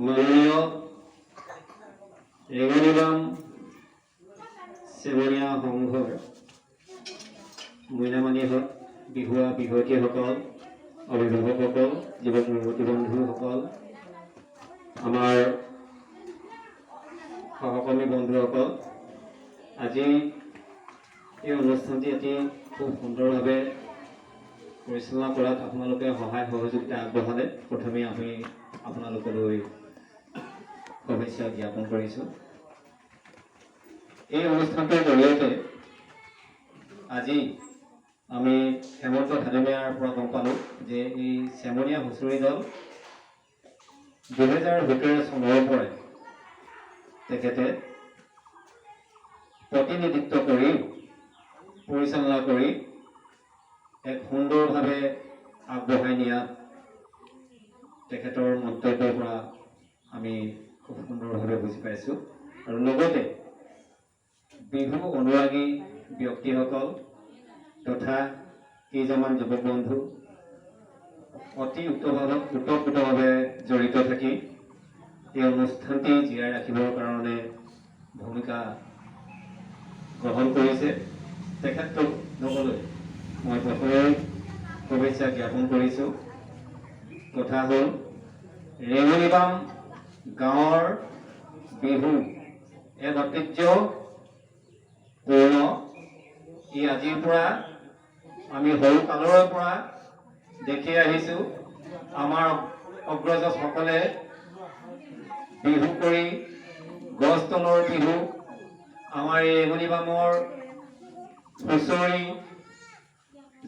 মাননীয় ৰেঙনিবাম চেমনীয়া সংঘৰ মইনামানীহঁত বিহুৱা বিহুৱতীসকল, অভিভাৱকসকল, যুৱক যুৱতী বন্ধুসকল, আমাৰ সহকৰ্মী বন্ধুসকল, আজি এই অনুষ্ঠানটি অতি খুব সুন্দৰভাৱে পৰিচালনা কৰাত আপোনালোকে সহায় সহযোগিতা আগবঢ়ালে প্ৰথমে আমি আপোনালোকলৈ শুভেচ্ছা জ্ঞাপন কৰিছোঁ। এই অনুষ্ঠানটোৰ জৰিয়তে আজি আমি হেমন্ত ধানেমীয়াৰ পৰা গম পালোঁ যে এই চেমনীয়া হুঁচৰি দল 2017 চনৰ পৰাই তেখেতে প্ৰতিনিধিত্ব কৰি পৰিচালনা কৰি এক সুন্দৰভাৱে আগবঢ়াই নিয়াত তেখেতৰ মন্তব্যৰ পৰা আমি খুব সুন্দৰভাৱে বুজি পাইছোঁ। আৰু লগতে বিহু অনুৰাগী ব্যক্তিসকল তথা কেইজনমান যুৱক বন্ধু অতি ওতঃপ্ৰোতভাৱে জড়িত থাকি এই অনুষ্ঠানটি জীয়াই ৰাখিবৰ কাৰণে ভূমিকা গ্ৰহণ কৰিছে। তেখেতলোকলৈ মই প্ৰথমে শুভেচ্ছা জ্ঞাপন কৰিছোঁ। কথা হ'ল ৰেঙনিবাম গাঁৱৰ বিহু এক ঐতিহ্যপূৰ্ণ। ই আজিৰ পৰা আমি সৰুকালৰে পৰা দেখি আহিছোঁ। আমাৰ অগ্ৰজসকলে বিহু কৰি গছ তলৰ বিহু, আমাৰ এই ৰেঙনিবামৰ হুঁচৰি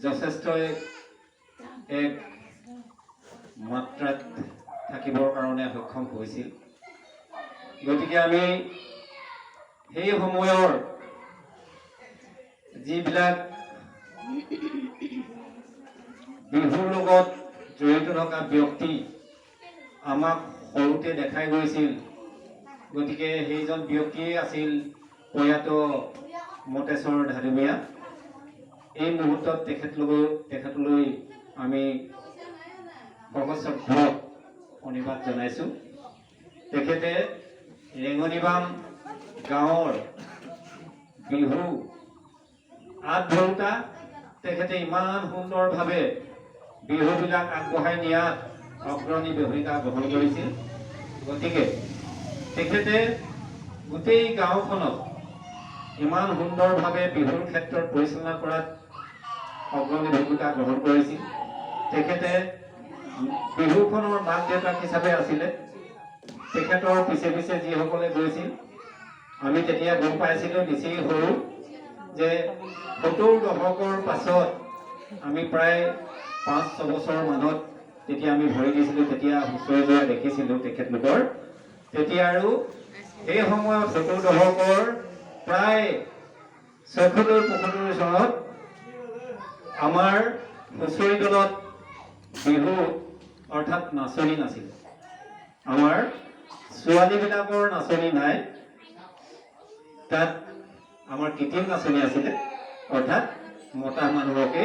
যথেষ্ট এক মাত্ৰাত থাকিবৰ কাৰণে সক্ষম হৈছিল। গতিকে আমি সেই সময়ৰ যিবিলাক বিহুৰ লগত জড়িত থকা ব্যক্তি আমাক সৰুতে দেখাই গৈছিল। গতিকে সেইজন ব্যক্তিয়ে আছিল প্ৰয়াত মতেশ্বৰ ধানেমীয়া। এই মুহূৰ্তত তেখেতলৈ আমি সহস্ৰ অনুবাদ জনাইছোঁ। তেখেতে ৰেঙনিবাম গাঁৱৰ বিহু ধৰোঁতা তেখেতে ইমান সুন্দৰভাৱে বিহুবিলাক আগবঢ়াই নিয়াত অগ্ৰণী ভূমিকা গ্ৰহণ কৰিছিল। গতিকে তেখেতে গোটেই গাঁওখনক ইমান সুন্দৰভাৱে বিহুৰ ক্ষেত্ৰত পৰিচালনা কৰাত অগ্ৰণী ভূমিকা গ্ৰহণ কৰিছিল। তেখেতে বিহুখনৰ মাক দেউতাক হিচাপে আছিলে। তেখেতৰ পিছে পিছে যিসকলে গৈছিল আমি তেতিয়া গম পাইছিলোঁ নিচেই সৰু যে 70 দশকৰ পাছত আমি প্ৰায় 5-6 বছৰ মানত তেতিয়া আমি ভৰি দিছিলোঁ। তেতিয়া হুঁচৰি যোৱা দেখিছিলোঁ তেখেতলোকৰ। তেতিয়া আৰু সেই সময়ত 70 দশকৰ প্ৰায় 76-75 চনত আমাৰ হুঁচৰি দলত বিহু অৰ্থাৎ নাচনি নাছিল। আমাৰ ছোৱালীবিলাকৰ নাচনি নাই, তাত আমাৰ কৃত্ৰিম নাচনি আছিলে, অৰ্থাৎ মতা মানুহকে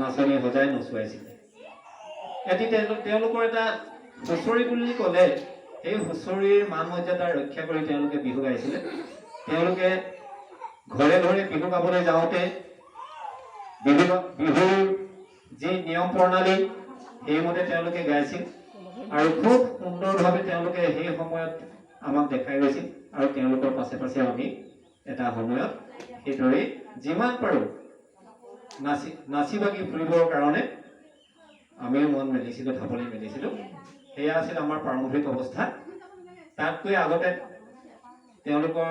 নাচনি সজাই নচুৱাইছিলে। তেওঁলোকৰ এটা হুঁচৰি বুলি ক'লে সেই হুঁচৰিৰ মান মৰ্যাদা ৰক্ষা কৰি তেওঁলোকে বিহু গাইছিলে। তেওঁলোকে ঘৰে ঘৰে বিহু গাবলৈ যাওঁতে বিহুৰ যি নিয়ম প্ৰণালী সেইমতে তেওঁলোকে গাইছিল আৰু খুব সুন্দৰভাৱে তেওঁলোকে সেই সময়ত আমাক দেখাই গৈছিল। আৰু তেওঁলোকৰ পাছে পাছে আমি এটা সময়ত সেইদৰে যিমান পাৰোঁ নাচি বাগি ফুৰিবৰ কাৰণে আমিও মন মেলিছিলোঁ, ঢাপলি মেলিছিলোঁ। সেয়া আছিল আমাৰ প্ৰাৰম্ভিক অৱস্থা। তাতকৈ আগতে তেওঁলোকৰ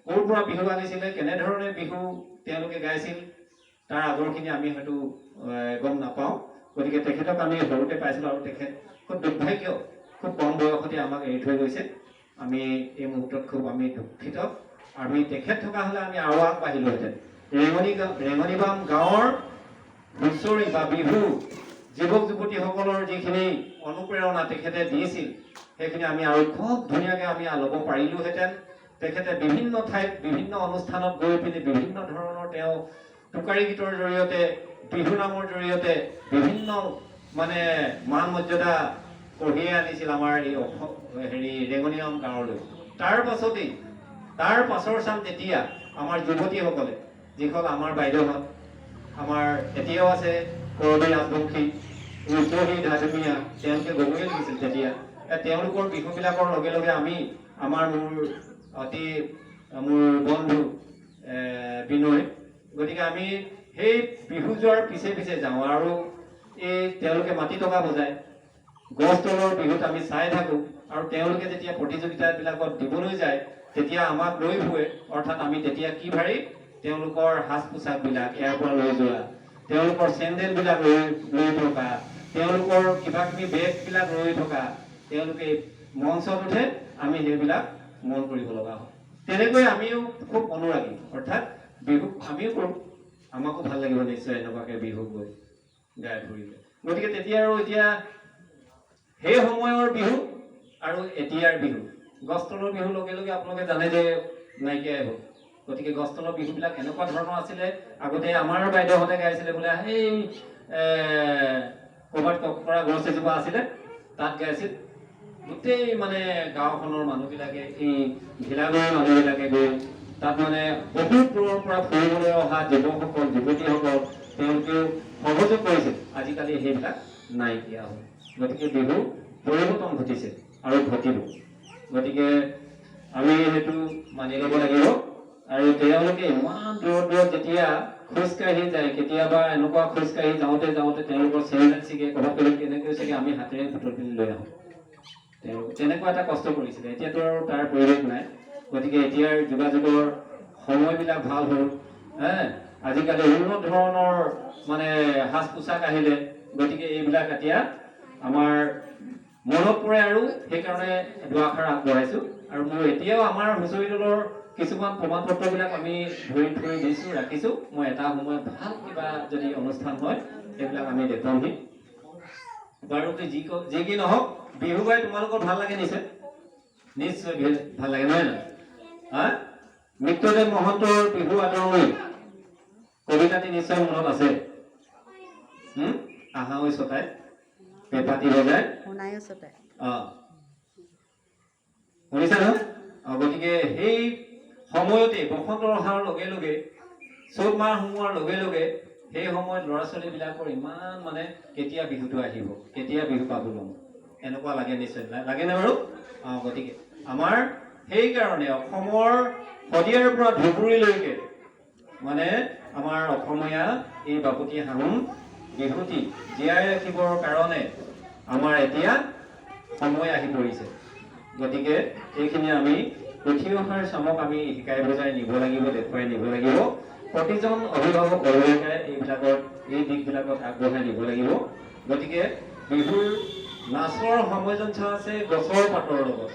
ক'ৰ পৰা বিহু আনিছিলে, কেনেধৰণে বিহু তেওঁলোকে গাইছিল, তাৰ আগৰখিনি আমি হয়তো গম নাপাওঁ। গতিকে তেখেতক আমি সৰুতে পাইছিলোঁ আৰু তেখেত খুব দুৰ্ভাগ্য, খুব কম বয়সতে আমাক এৰি থৈ গৈছে। আমি এই মুহূৰ্তত খুব আমি দুঃখিত। আমি তেখেত থকা হ'লে আমি আৰু আগবাঢ়িলোহেঁতেন। ৰেঙনিবাম গাঁৱৰ হুঁচৰি বা বিহু যুৱক যুৱতীসকলৰ যিখিনি অনুপ্ৰেৰণা তেখেতে দিছিল সেইখিনি আমি আৰু খুব ধুনীয়াকৈ আমি ল'ব পাৰিলোহেঁতেন। তেখেতে বিভিন্ন ঠাইত বিভিন্ন অনুষ্ঠানত গৈ পিনি বিভিন্ন ধৰণৰ তেওঁ টোকাৰী গীতৰ জৰিয়তে, বিহু নামৰ জৰিয়তে বিভিন্ন মান মৰ্যাদা কঢ়িয়াই আনিছিল আমাৰ এই হেৰি ৰেঙনিয়াম গাঁৱলৈ। তাৰ পাছৰ চাম তেতিয়া আমাৰ যুৱতীসকলে, যিসকল আমাৰ বাইদেউহঁত, আমাৰ এতিয়াও আছে কৰবী ৰাজবংশী, ৰূপহী ধাধুমীয়া, তেওঁলোকে গগৈয়ে লিখিছিল তেতিয়া। তেওঁলোকৰ বিহুবিলাকৰ লগে লগে আমি মোৰ বন্ধু বিনয়, গতিকে আমি সেই বিহু যোৱাৰ পিছে পিছে যাওঁ আৰু এই তেওঁলোকে মাটি টকা বজায়, গছ তলৰ বিহুত আমি চাই থাকোঁ। আৰু তেওঁলোকে যেতিয়া প্ৰতিযোগিতাবিলাকত দিবলৈ যায় তেতিয়া আমাক লৈ ফুৰে, অৰ্থাৎ আমি তেতিয়া কি ভাৰি তেওঁলোকৰ সাজ পোছাকবিলাক ইয়াৰ পৰা লৈ যোৱা, তেওঁলোকৰ চেণ্ডেলবিলাক লৈ থকা, তেওঁলোকৰ কিবা কিবি বেগবিলাক লৈ থকা, তেওঁলোকে মঞ্চত উঠে, আমি সেইবিলাক মন কৰিব লগা হয়। তেনেকৈ আমিও খুব অনুৰাগী, অৰ্থাৎ বিহু আমিও কৰোঁ, আমাকো ভাল লাগিব নিশ্চয় এনেকুৱাকৈ বিহু গৈ গাই ফুৰিলে। গতিকে তেতিয়া আৰু এতিয়া সেই সময়ৰ বিহু আৰু এতিয়াৰ বিহু, গছ তলৰ বিহুৰ লগে লগে আপোনালোকে জানে যে নাইকিয়াই হ'ল। গতিকে গছ তলৰ বিহুবিলাক এনেকুৱা ধৰণৰ আছিলে, আগতে আমাৰ বাইদেউহঁতে গাইছিলে বোলে সেই ক'ৰবাত কৰা গছ এজোপা আছিলে তাত গাইছিল, গোটেই মানে গাঁওখনৰ মানুহবিলাকে, এই ভিলাগৰৰ মানুহবিলাকে গৈ তাত মানে বহুত দূৰৰ পৰা ফুৰিবলৈ অহা যুৱকসকল, যুৱতীসকল, তেওঁলোকেও সহযোগ কৰিছিল। আজিকালি সেইবিলাক নাইকিয়া হ'ল। গতিকে বিহু পৰিৱৰ্তন ঘটিছে আৰু ঘটিব। গতিকে আমি সেইটো মানি ল'ব লাগিব। আৰু তেওঁলোকে ইমান দূৰত যেতিয়া খোজকাঢ়ি যায়, কেতিয়াবা এনেকুৱা খোজকাঢ়ি যাওঁতে তেওঁলোকৰ চেণ্ডেল ছিগে, ক'ৰবাত কেনেকৈ চাগে আমি হাতেৰে বুটল পিনি লৈ আহোঁ। তেওঁলোক তেনেকুৱা এটা কষ্ট কৰিছিলে। এতিয়াতো আৰু তাৰ পৰিৱেশ নাই। গতিকে এতিয়াৰ যোগাযোগৰ সময়বিলাক ভাল হ'ল। আজিকালি উন্নত ধৰণৰ মানে সাজ পোছাক আহিলে, গতিকে এইবিলাক এতিয়া আমাৰ মনত পৰে আৰু সেইকাৰণে দুআষাৰ আগবঢ়াইছোঁ। আৰু মোৰ এতিয়াও আমাৰ হুঁচৰি দলৰ কিছুমান প্ৰমাণ পত্ৰবিলাক আমি ধৰি দিছোঁ, ৰাখিছোঁ। মই এটা সময়ত ভাল কিবা যদি অনুষ্ঠান হয় সেইবিলাক আমি দেখুৱামহি বাৰু। যি কি নহওক, বিহু গাই তোমালোকৰ ভাল লাগে নিশ্চয়, নিশ্চয় ভাল লাগে, নহয় জানো? মৃত্যুদেৱ মহন্তৰ বিহু আদৰণি কবিতাটি নিশ্চয় মনত আছে। আহাঐ চতাই পেপাতি বজাই শুনিছা ন? গতিকে সেই সময়তে বসন্ত অহাৰ লগে লগে, চ'ত মাহ সোমোৱাৰ লগে লগে, সেই সময়ত ল'ৰা ছোৱালীবিলাকৰ ইমান মানে কেতিয়া বিহুটো আহিব, কেতিয়া বিহু পাব ল'ম, এনেকুৱা লাগে নিশ্চয়, লাগেনে বাৰু? গতিকে আমাৰ সেইকাৰণে অসমৰ শদিয়াৰ পৰা ধুবুৰীলৈকে মানে আমাৰ অসমীয়া এই বাপতি সাহোন বিহুটি জীয়াই ৰাখিবৰ কাৰণে আমাৰ এতিয়া সময় আহি পৰিছে। গতিকে এইখিনি আমি উঠি অহাৰ চামক আমি শিকাই বুজাই নিব লাগিব, দেখুৱাই নিব লাগিব। প্ৰতিজন অভিভাৱক অভিভাৱিকাই এই দিশবিলাকত আগবঢ়াই নিব লাগিব। গতিকে বিহুৰ নাচৰ সামঞ্জস্য আছে গছৰ পাতৰ লগত।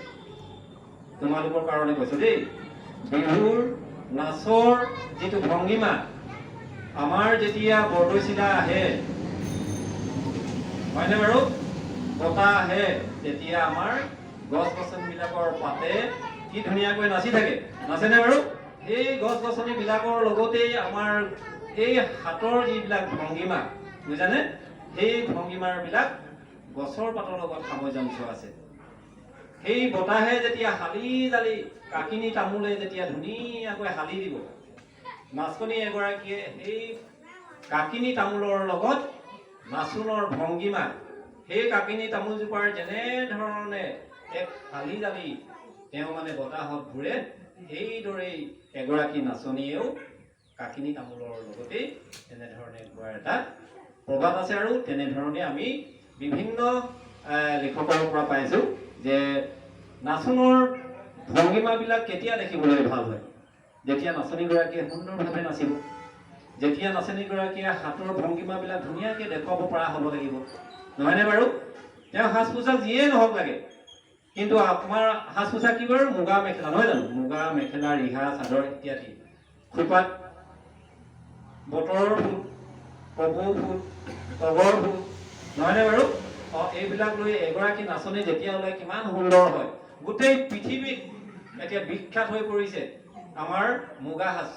তোমালোকৰ কাৰণে কৈছো দেই, বিহুৰ নাচৰ যিটো ভংগীমা, আমাৰ যেতিয়া বৰদৈচিলা আহে, হয়নে বাৰু? বতাহ আহে, তেতিয়া আমাৰ গছ গছনিবিলাকৰ পাতে কি ধুনীয়াকৈ নাচি থাকে, নাচেনে বাৰু? এই গছ গছনিবিলাকৰ লগতেই আমাৰ এই হাতৰ যিবিলাক ভংগীমা, বুজানে? সেই ভংগীমাবিলাক গছৰ পাতৰ লগত সামঞ্জস্য আছে। সেই বতাহে যেতিয়া হালি জালি কাকিনী তামোলে যেতিয়া ধুনীয়াকৈ হালি দিব, নাচনী এগৰাকীয়ে সেই কাকিনী তামোলৰ লগত নাচোনৰ ভংগীমা, সেই কাকিনী তামোলজোপাৰ যেনেধৰণে এক হালি জালি তেওঁ মানে বতাহত ঘূৰে, সেইদৰেই এগৰাকী নাচনীয়েও কাকিনী তামোলৰ লগতেই তেনেধৰণে ঘূৰাৰ এটা প্ৰবাদ আছে। আৰু তেনেধৰণে আমি বিভিন্ন লেখকৰ পৰা পাইছোঁ যে নাচোনৰ ভংগীমাবিলাক কেতিয়া দেখিবলৈ ভাল হয়, যেতিয়া নাচনীগৰাকীয়ে সুন্দৰভাৱে নাচিব, যেতিয়া নাচনীগৰাকীয়ে হাতৰ ভংগীমাবিলাক ধুনীয়াকৈ দেখুৱাব পৰা হ'ব লাগিব, নহয়নে বাৰু? তেওঁ সাজ পোছাক যিয়েই নহওক লাগে, কিন্তু আমাৰ সাজ পোছাক কি বাৰু? মুগা মেখেলা, নহয় জানো? মুগা মেখেলা, ৰিহা, চাদৰ ইত্যাদি, খোপাত বতৰৰ ফুল, কপৌ ফুল, তগৰ ফুল, নহয়নে বাৰু? এইবিলাক লৈ এগৰাকী নাচনী যেতিয়া ওলাই কিমান সুন্দৰ হয়। গোটেই পৃথিৱীত এতিয়া বিখ্যাত হৈ পৰিছে আমাৰ মুগা সাজ।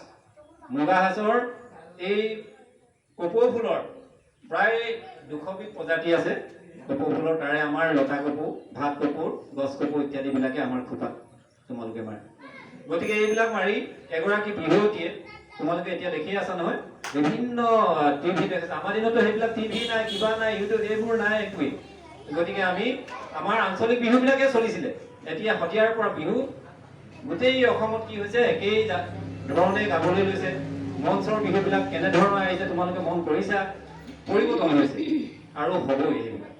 মুগা সাজৰ এই কপৌ ফুলৰ প্ৰায় 200 বিধ প্ৰজাতি আছে। কপৌ ফুলৰ তাৰে আমাৰ লতা কপৌ, ভাত কপৌ, গছ কপৌ ইত্যাদিবিলাকে আমাৰ খোপাত তোমালোকে মাৰে। গতিকে এইবিলাক মাৰি এগৰাকী বিহুৱতীয়ে তোমালোকে এতিয়া দেখি আছা নহয়, বিভিন্ন টিভি দেখিছা। আমাৰ দিনতো সেইবিলাক টিভি নাই, কিবা নাই, ইউটিউব এইবোৰ নাই একোৱেই। গতিকে আমি আমাৰ আঞ্চলিক বিহুবিলাকে চলিছিলে। এতিয়া সতীয়াৰ পৰা বিহু গোটেই অসমত কি হৈছে, একেই ধৰণে গাবলৈ লৈছে। মঞ্চৰ বিহুবিলাক কেনেধৰণৰ আহিছে তোমালোকে মন কৰিছা, পৰিৱৰ্তন হৈছে আৰু হ'বই সেইবিলাক।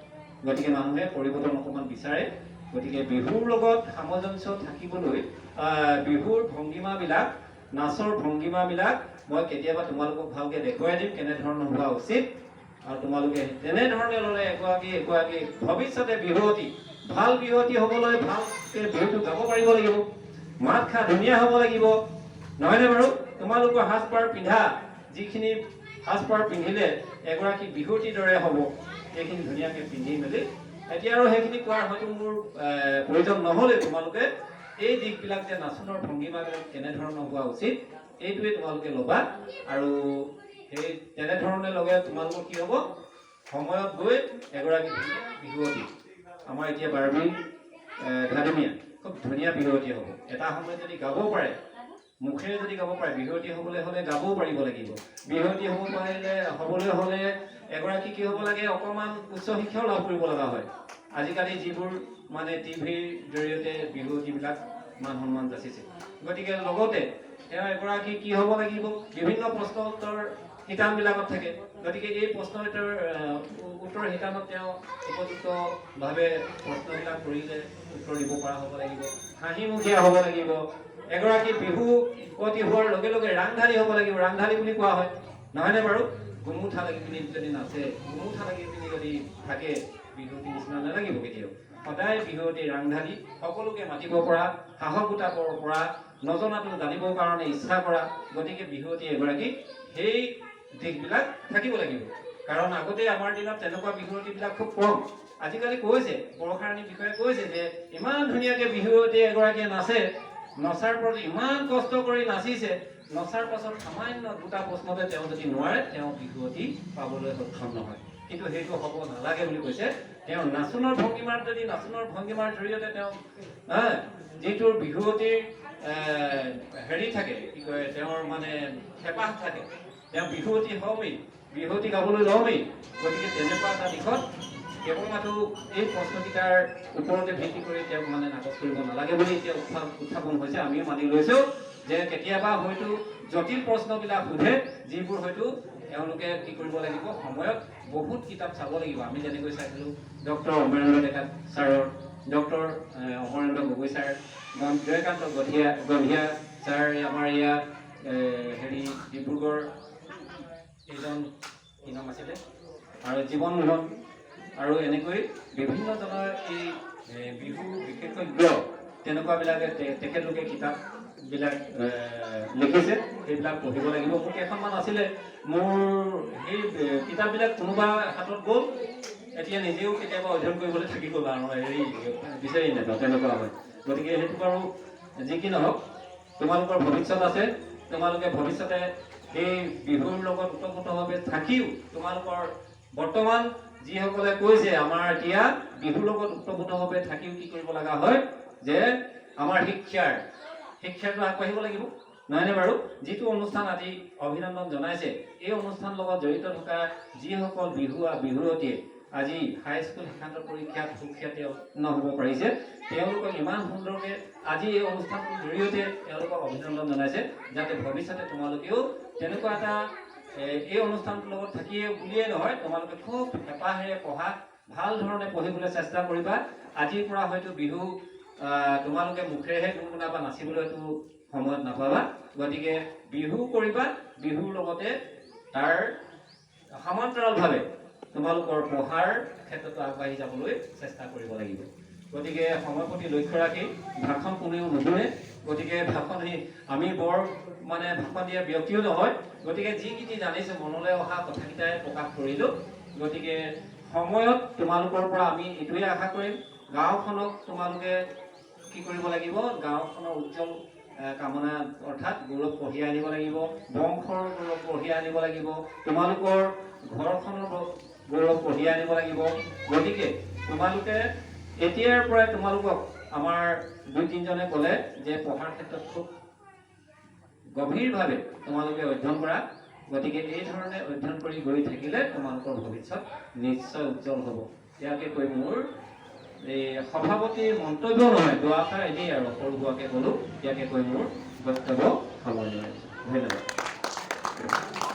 গতিকে মানুহে পৰিৱৰ্তন অকণমান বিচাৰে। গতিকে বিহুৰ লগত সামঞ্জস্য থাকিবলৈ বিহুৰ ভংগীমাবিলাক, নাচৰ ভংগীমাবিলাক মই কেতিয়াবা তোমালোকক ভালকৈ দেখুৱাই দিম কেনেধৰণৰ হোৱা উচিত। আৰু তোমালোকে তেনেধৰণে ল'লে এগৰাকী ভৱিষ্যতে বিহুৱতী, ভাল বিহুৱতী হ'বলৈ ভালকৈ বিহুটো গাব পাৰিব লাগিব, মাত খা ধুনীয়া হ'ব লাগিব, নহয়নে বাৰু? তোমালোকৰ সাজপাৰ পিন্ধা, যিখিনি সাজপাৰ পিন্ধিলে এগৰাকী বিহুৱতীৰ দৰে হ'ব, সেইখিনি ধুনীয়াকৈ পিন্ধি মেলি এতিয়া আৰু সেইখিনি কোৱাৰ হয়তো মোৰ প্ৰয়োজন নহ'লে তোমালোকে এই দিশবিলাক যে নাচনৰ ভংগীমাবিলাক কেনেধৰণৰ হোৱা উচিত এইটোৱে তোমালোকে ল'বা। আৰু সেই তেনেধৰণে লগে তোমালোকৰ কি হ'ব, সময়ত গৈ এগৰাকী বিহুৱতী, আমাৰ এতিয়া বাৰ্বি ঘাটমীয়া খুব ধুনীয়া বিহুৱতী হ'ব। এটা সময়ত যদি গাব পাৰে, মুখেৰে যদি গাব পাৰে, বিহুৱতী হ'বলৈ হ'লে গাবও পাৰিব লাগিব। বিহুৱতী হ'বলৈ হ'লে এগৰাকী কি হ'ব লাগে, অকণমান উচ্চ শিক্ষাও লাভ কৰিব লগা হয়। আজিকালি যিবোৰ মানে টিভিৰ জৰিয়তে বিহুৱতীবিলাক মান সন্মান যাচিছে। গতিকে লগতে তেওঁ এগৰাকী কি হ'ব লাগিব, বিভিন্ন প্ৰশ্ন উত্তৰ শিতানবিলাকত থাকে। গতিকে এই প্ৰশ্ন উত্তৰ শিতানত তেওঁ উপযুক্তভাৱে প্ৰশ্নবিলাক কৰিলে উত্তৰ দিব পৰা হ'ব লাগিব, হাঁহিমুখীয়া হ'ব লাগিব। এগৰাকী বিহুৱতী হোৱাৰ লগে লগে ৰাংঢালী হ'ব লাগিব। ৰাংঢালী বুলি কোৱা হয়, নহয়নে বাৰু? গুমুঠা লাগি পিনি যদি নাচে, গুমুঠা লাগি পিনি যদি থাকে, বিহুৱতী নিচিনা নালাগিব কেতিয়াও। সদায় বিহুৱতী ৰাংঢালী, সকলোকে মাতিব পৰা, সাহস গোটাব পৰা, নজনাটো জানিবৰ কাৰণে ইচ্ছা কৰা। গতিকে বিহুৱতী এগৰাকী সেই দিশবিলাক থাকিব লাগিব। কাৰণ আগতে আমাৰ দিনত তেনেকুৱা বিহুৱতীবিলাক খুব কম। আজিকালি কৈছে, পৰশাৰণীৰ বিষয়ে কৈছে যে ইমান ধুনীয়াকৈ বিহুৱতী এগৰাকীয়ে নাচে, নচাৰ প্ৰতি ইমান কষ্ট কৰি নাচিছে, নচাৰ পাছত সামান্য দুটা প্ৰশ্নতে তেওঁ যদি নোৱাৰে, তেওঁ বিহুৱতী পাবলৈ সক্ষম নহয়। কিন্তু সেইটো হ'ব নালাগে বুলি কৈছে। তেওঁ নাচনৰ ভংগীমাৰ জৰিয়তে তেওঁ যিটো বিহুৱতীৰ হেৰি থাকে, কি কয়, তেওঁৰ মানে হেঁপাহ থাকে, তেওঁ বিহুৱতী হমেই, বিহুৱতী গাবলৈ লমেই। গতিকে তেনেকুৱা এটা দিশত কেৱল মাথো এই প্ৰশ্নকেইটাৰ ওপৰতে ভিত্তি কৰি তেওঁক মানে নাকচ কৰিব নালাগে বুলি এতিয়া উত্থাপন হৈছে। আমিও মানি লৈছোঁ যে কেতিয়াবা হয়তো জটিল প্ৰশ্নবিলাক সোধে, যিবোৰ হয়তো তেওঁলোকে কি কৰিব লাগিব, সময়ত বহুত কিতাপ চাব লাগিব। আমি যেনেকৈ চাইছিলোঁ ডক্টৰ অমৰেন্দ্ৰ ডেকা ছাৰৰ, doctor Amarendra Gogoi sir, Joykanta Gandhiya sir, আমাৰ ইয়াত ডিব্ৰুগড় এইজন কি নাম আছিলে, আৰু জীৱন মোহন, আৰু এনেকৈ বিভিন্নজনৰ এই বিহু বিশেষজ্ঞ তেনেকুৱাবিলাকে তেখেতলোকে কিতাপবিলাক লিখিছে, সেইবিলাক পঢ়িব লাগিব। মোৰ কেইখনমান আছিলে, মোৰ সেই কিতাপবিলাক কোনোবা হাতত গ'ল, এতিয়া নিজেও কেতিয়াবা অধ্যয়ন কৰিবলৈ থাকি গ'ল আৰু বিচাৰি নাযাওঁ, তেনেকুৱা হয়। গতিকে সেইটো বাৰু যি কি নহওক, তোমালোকৰ ভৱিষ্যত আছে। তোমালোকে ভৱিষ্যতে এই বিহুৰ লগত ওতঃপ্ৰোতভাৱে থাকিও তোমালোকৰ বৰ্তমান যিসকলে কৈছে আমাৰ এতিয়া বিহুৰ লগত ওতঃপ্ৰোতভাৱে থাকিও কি কৰিব লগা হয়, যে আমাৰ শিক্ষাটো আগবাঢ়িব লাগিব, নহয়নে বাৰু? যিটো অনুষ্ঠান আজি অভিনন্দন জনাইছে, এই অনুষ্ঠানৰ লগত জড়িত থকা যিসকল বিহুৱতীয়ে আজি হাইস্কুল শিক্ষান্ত পৰীক্ষাত সুখ্যাতি উত্তীৰ্ণ হ'ব পাৰিছে, তেওঁলোকক ইমান সুন্দৰকৈ আজি এই অনুষ্ঠানটোৰ জৰিয়তে তেওঁলোকক অভিনন্দন জনাইছে, যাতে ভৱিষ্যতে তোমালোকেও তেনেকুৱা এটা এই অনুষ্ঠানটোৰ লগত থাকিয়ে বুলিয়ে নহয়, তোমালোকে খুব হেঁপাহেৰে পঢ়া, ভাল ধৰণে পঢ়িবলৈ চেষ্টা কৰিবা। আজিৰ পৰা হয়তো বিহু তোমালোকে মুখেৰেহে গুণগুণাবা, নাচিবলৈ হয়তো সময়ত নাপাবা। গতিকে বিহু কৰিবা, বিহুৰ লগতে তাৰ সমান্তৰালভাৱে তোমালোকৰ পঢ়াৰ ক্ষেত্ৰতো আগবাঢ়ি যাবলৈ চেষ্টা কৰিব লাগিব। গতিকে সময়ৰ প্ৰতি লক্ষ্য ৰাখি ভাষণ কোনেও নুশুনে। গতিকে আমি বৰ মানে ভাষণ দিয়া ব্যক্তিও নহয়। গতিকে যিখিনি জানিছোঁ মনলৈ অহা কথাকেইটাই প্ৰকাশ কৰিলোঁ। গতিকে সময়ত তোমালোকৰ পৰা আমি এইটোৱে আশা কৰিম, গাঁওখনক তোমালোকে কি কৰিব লাগিব, গাঁওখনৰ উজ্জ্বল কামনা অৰ্থাৎ গৌৰৱ কঢ়িয়াই আনিব লাগিব, বংশৰ গৌৰৱ কঢ়িয়াই আনিব লাগিব, তোমালোকৰ ঘৰখনৰ গৌৰৱ কঢ়িয়াই আনিব লাগিব। গতিকে তোমালোকে এতিয়াৰ পৰাই তোমালোকক আমাৰ 2-3জনে ক'লে যে পঢ়াৰ ক্ষেত্ৰত খুব গভীৰভাৱে তোমালোকে অধ্যয়ন কৰা। গতিকে এই ধৰণে অধ্যয়ন কৰি গৈ থাকিলে তোমালোকৰ ভৱিষ্যত নিশ্চয় উজ্জ্বল হ'ব। ইয়াকে কৈ মোৰ এই সভাপতিৰ মন্তব্য নহয়, দুআষাৰ এনেই আৰু সৰু সুৰাকৈ ক'লোঁ। ইয়াকে কৈ মোৰ বক্তব্য সামৰণি মাৰিছোঁ। ধন্যবাদ।